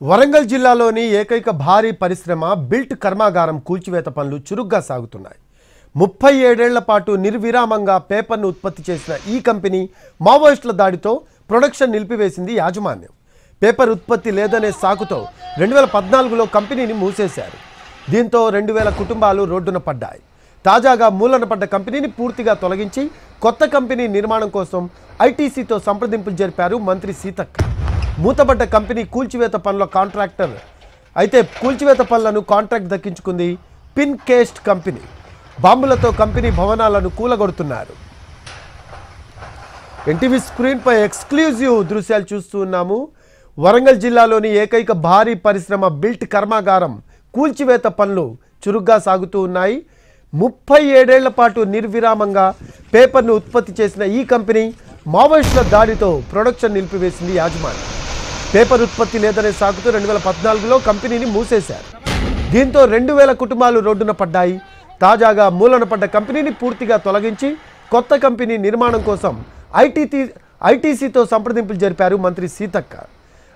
వరంగల్ జిల్లాలోని ఏకైక భారీ పరిశ్రమ బిల్ట్ కర్మాగారం కూల్చివేత పనులు చురుగ్గా సాగుతున్నాయి. 37 ఏళ్ల పాటు నిర్విరామంగా పేపర్ను ఉత్పత్తి చేసిన ఈ కంపెనీ మావోయిస్టుల దాడితో ప్రొడక్షన్ నిలిపివేసింది యాజమాన్యం. పేపర్ ఉత్పత్తి లేదనే సాకుతో 2014లో కంపెనీని మూసేశారు. దీంతో 2000 కుటుంబాలు రోడ్డున పడ్డాయి. తాజాగా మూలన పడ్డ కంపెనీని పూర్తిగా తొలగించి కొత్త కంపెనీ నిర్మాణం కోసం ఐటీసీతో సంప్రదింపులు జరిపారు మంత్రి సీతక్క. మూతబడ్డ కంపెనీ కూల్చివేత పనుల కాంట్రాక్టర్ అయితే కూల్చివేత పనులను కాంట్రాక్ట్ దక్కించుకుంది పిన్కేస్ట్ కంపెనీ. బాంబులతో కంపెనీ భవనాలను కూలగొడుతున్నారు. ఎన్టీవీ స్క్రీన్పై ఎక్స్క్లూజివ్ దృశ్యాలు చూస్తూ ఉన్నాము. వరంగల్ జిల్లాలోని ఏకైక భారీ పరిశ్రమ బిల్ట్ కర్మాగారం కూల్చివేత పనులు చురుగ్గా సాగుతూ ఉన్నాయి. 37 ఏళ్ల పాటు నిర్విరామంగా పేపర్ను ఉత్పత్తి చేసిన ఈ కంపెనీ మావోయిస్టుల దాడితో ప్రొడక్షన్ నిలిపివేసింది యాజమాన్యం. పేపర్ ఉత్పత్తి లేదనే సాకుతో 2014లో కంపెనీని మూసేశారు. దీంతో 2000 కుటుంబాలు రోడ్డున పడ్డాయి. తాజాగా మూలన పడ్డ కంపెనీని పూర్తిగా తొలగించి కొత్త కంపెనీ నిర్మాణం కోసం ఐటీసీతో సంప్రదింపులు జరిపారు మంత్రి సీతక్క.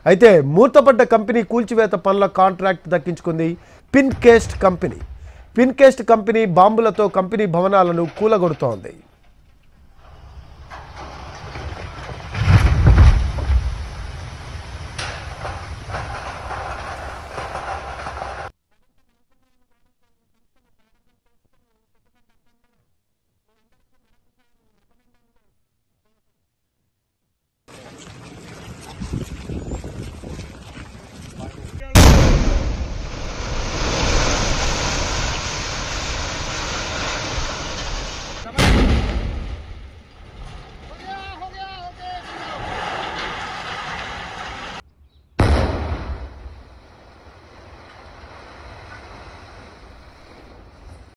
అయితే మూతపడ్డ కంపెనీ కూల్చివేత పనుల కాంట్రాక్ట్ దక్కించుకుంది పిన్కేస్ట్ కంపెనీ. పిన్కేస్ట్ కంపెనీ బాంబులతో కంపెనీ భవనాలను కూలగొడుతోంది.